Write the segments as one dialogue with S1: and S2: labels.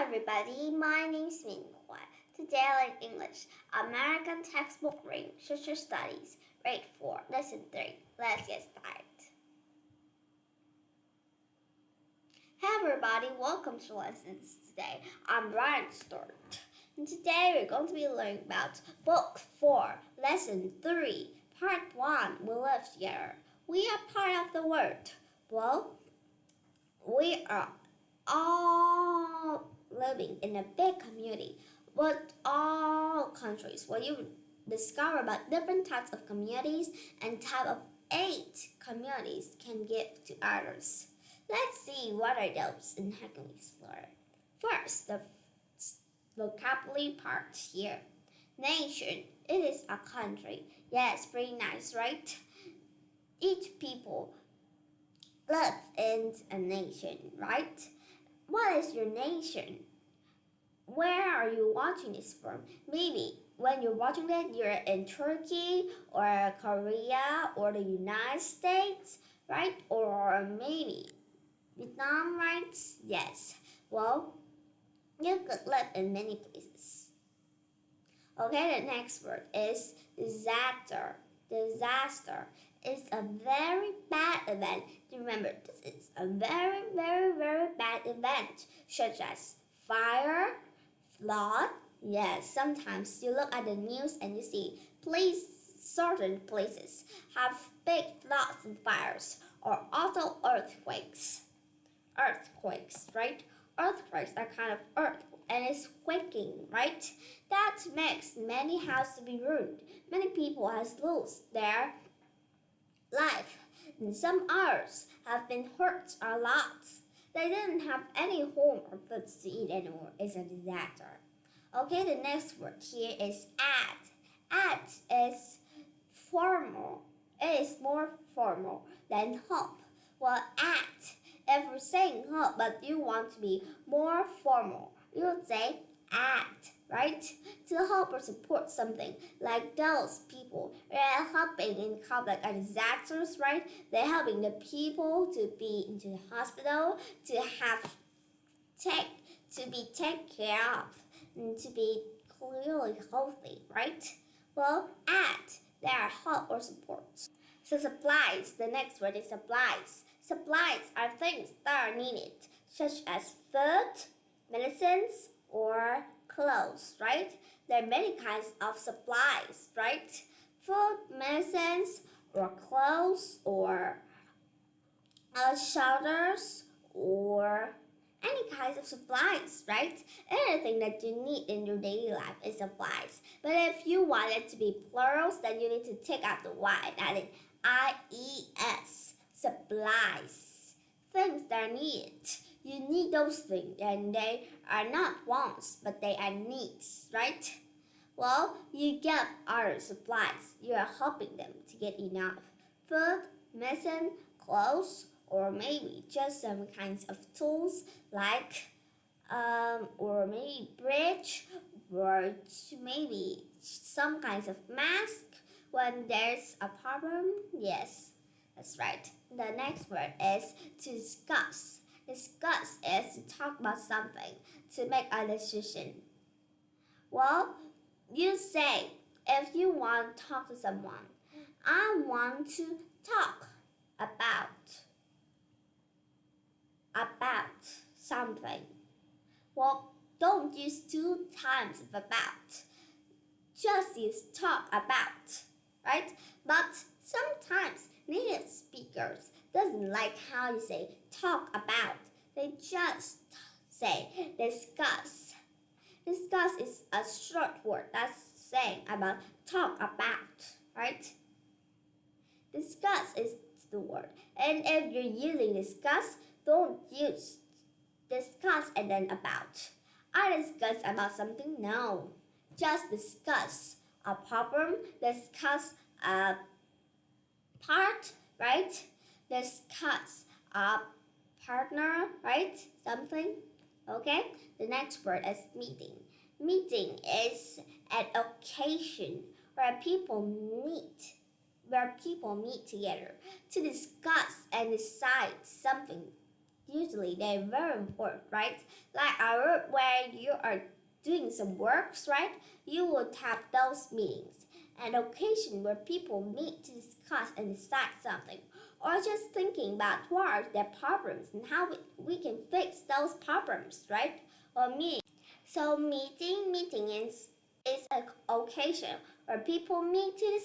S1: everybody, my name is Minhua. Today I learn English, American Textbook Reading, Social Studies, Grade 4, Lesson 3. Let's get started. Hey everybody, welcome to lessons today. I'm Ryan Stewart. And today we're going to be learning about Book 4, Lesson 3, Part 1, We Live Together. We are part of the world. Well, we are all living in a big community with all countries where you discover about different types of communities and type of aid communities can give to others. Let's see what are those and how can we explore. First, the vocabulary part here. Nation, it is a country. Yes, pretty nice, right? Each people live in a nation, right? What is your nation? Where are you watching this from? Maybe when you're watching it, you're in Turkey or Korea or the United States, right? Or maybe Vietnam, right? Yes. Well, you could live in many places. Okay, the next word is disaster. Disaster is a very bad event. Remember, this is a very, very, very bad event, such as fire, flood. Yes, sometimes you look at the news and you see certain places have big floods and fires, or also earthquakes. Earthquakes, right? Earthquakes are kind of earth and it's quaking, right? That makes many houses be ruined. Many people has lost their life, and some others have been hurt a lot. They didn't have any home or food to eat anymore. It's a disaster. Okay, the next word here is add. Add is formal. It is more formal than help. Well, add. If you're saying help but you want to be more formal, you would say add, right? To help or support something, like those people are helping in conflict and disasters, right? They're helping the people to be into the hospital, to be taken care of, and to be clearly healthy, right? Well, add, they are help or support. So supplies, the next word is supplies. Supplies are things that are needed, such as food, medicines, or clothes, right? There are many kinds of supplies, right? Food, medicines, or clothes, or shelters, or any kinds of supplies, right? Anything that you need in your daily life is supplies. But if you want it to be plurals, then you need to take out the Y, that is IES, supplies. Things that are needed. You need those things, and they are not wants, but they are needs, right? Well, you give other supplies. You are helping them to get enough food, medicine, clothes, or maybe just some kinds of tools like or maybe bridge, or maybe some kinds of mask when there's a problem. Yes, that's right. The next word is to discuss. Discuss is to talk about something, to make a decision. Well, you say, if you want to talk to someone, I want to talk about something. Well, don't use two times of about. Just use talk about, right? But sometimes native speakers doesn't like how you say talk about. They just say discuss. Discuss is a short word that's saying about talk about, right? Discuss is the word. And if you're using discuss, don't use discuss and then about. I discuss about something? No. Just discuss a problem, discuss a part, right? Discuss a partner, right? Something. Okay? The next word is meeting. Meeting is an occasion where people meet together to discuss and decide something usually they're very important, right? Like where you are doing some works, right? You would have those meetings, an occasion where people meet to discuss and decide something, or just thinking about what are their problems and how we can fix those problems, right? Or meeting. So meeting is an occasion where people meet to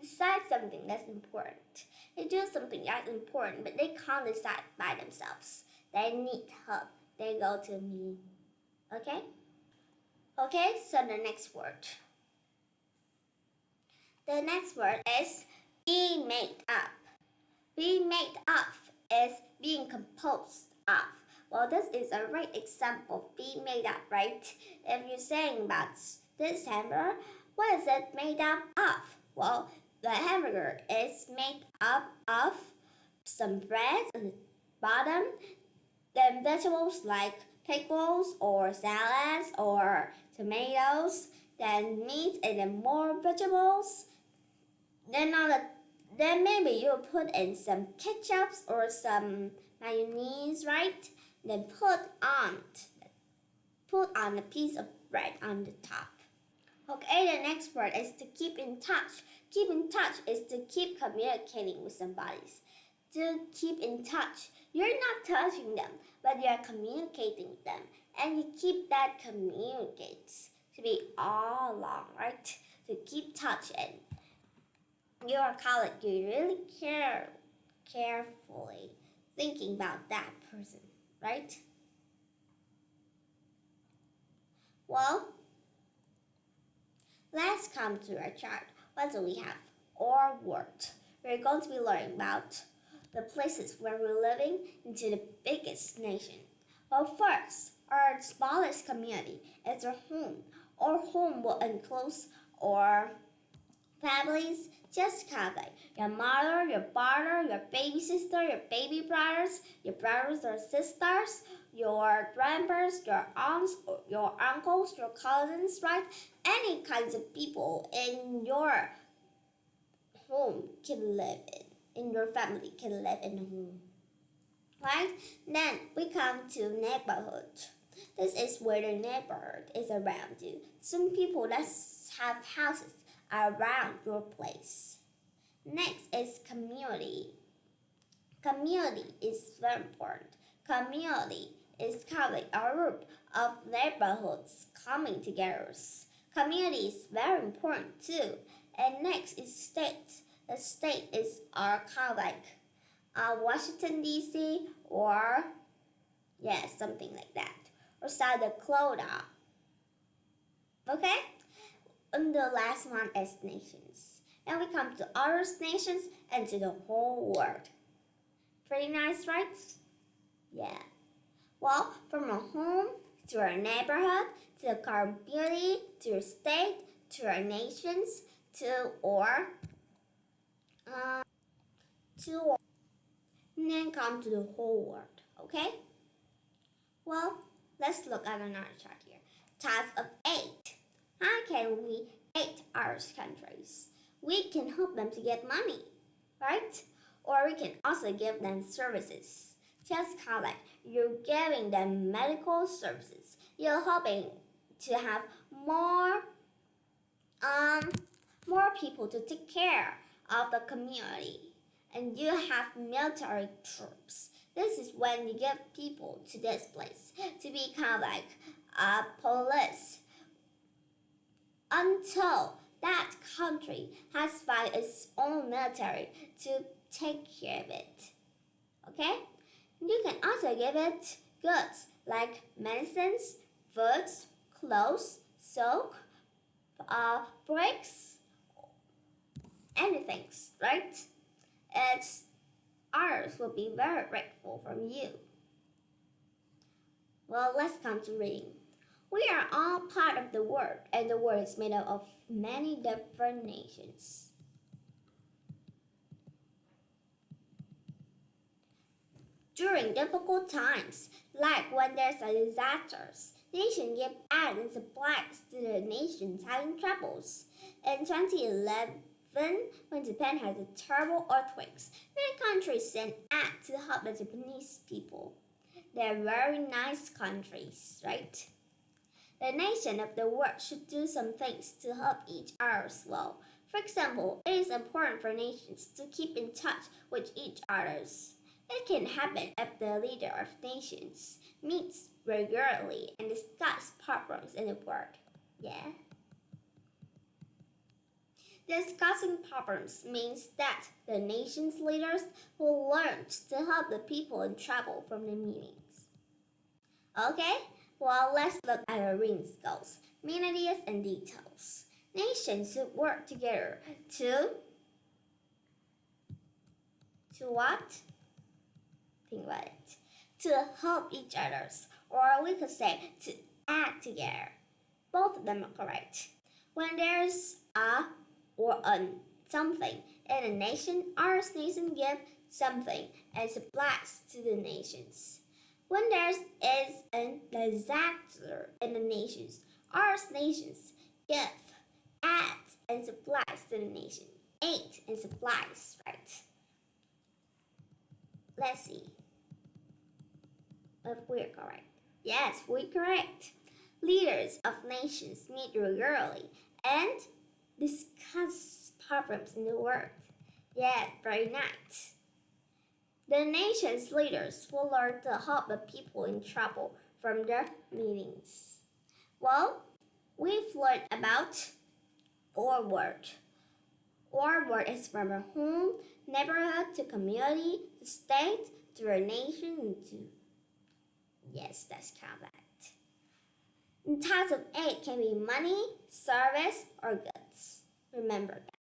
S1: decide something that's important. They do something that's important, but they can't decide by themselves. They need help. They go to a meeting. Okay? Okay, so the next word. The next word is be made up. Be made up is being composed of. Well, this is a right example of being made up, right? If you're saying about this hamburger, what is it made up of? Well, the hamburger is made up of some bread on the bottom, then vegetables like pickles or salads or tomatoes, then meat and then more vegetables. Then maybe you put in some ketchups or some mayonnaise, right? Then put on a piece of bread on the top. Okay, the next word is to keep in touch. Keep in touch is to keep communicating with somebody. To keep in touch, you're not touching them, but you're communicating with them, and you keep that communicates to be all along, right? To keep touch and your colleague, you really carefully thinking about that person, right? Well, let's come to our chart. What do we have? Our word. We're going to be learning about the places where we're living into the biggest nation. Well, first, our smallest community is our home. Our home will enclose our families, just kind of like your mother, your father, your baby sister, your baby brothers, your brothers or sisters, your grandparents, your aunts, your uncles, your cousins, right? Any kinds of people in your home can live in your family can live in a home. Right? Then we come to neighborhood. This is where the neighborhood is around you. Some people that have houses around your place. Next is community. Community is very important. Community is kind of like a group of neighborhoods coming together. Community is very important too. And next is state. The state is kind of like Washington D.C. or something like that, or South Dakota. Okay. And the last one is nations. And we come to other nations and to the whole world. Pretty nice, right? Yeah. Well, from our home to our neighborhood, to the community, to our state, to our nations, to our and then come to the whole world. Okay? Well, let's look at another chart here. Types of aid. How can we aid our countries? We can help them to get money, right? Or we can also give them services. Just kind of like you're giving them medical services. You're helping to have more people to take care of the community. And you have military troops. This is when you give people to this place to be kind of like a police until that country has found its own military to take care of it. Okay? You can also give it goods like medicines, foods, clothes, soap, bricks, anything, right? Ours will be very grateful from you. Well, let's come to reading. We are all part of the world, and the world is made up of many different nations. During difficult times, like when there's a disaster, nations give aid and supplies to the nations having troubles. In 2011, when Japan had a terrible earthquakes, many countries sent aid to help the Japanese people. They're very nice countries, right? The nation of the world should do some things to help each other as well. For example, it is important for nations to keep in touch with each other. It can happen if the leader of nations meets regularly and discuss problems in the world. Yeah. Discussing problems means that the nation's leaders will learn to help the people in trouble from the meetings. Okay, well, let's look at the ring's goals, manatees, and details. Nations should work together to what? Think about it. To help each other, or we could say to act together. Both of them are correct. When there's a or an something in a nation, our nation give something and supplies to the nations. When there is a disaster in the nations, our nations give aid and supplies to the nation. Aid and supplies, right? Let's see if we're correct. Yes, we're correct. Leaders of nations meet regularly and discuss problems in the world. Yeah, very nice. The nation's leaders will learn to help the people in trouble from their meetings. Well, we've learned about our word. Our word is from a home, neighborhood to community, to state, to a nation, and to yes, that's correct. And types of aid can be money, service, or goods. Remember that.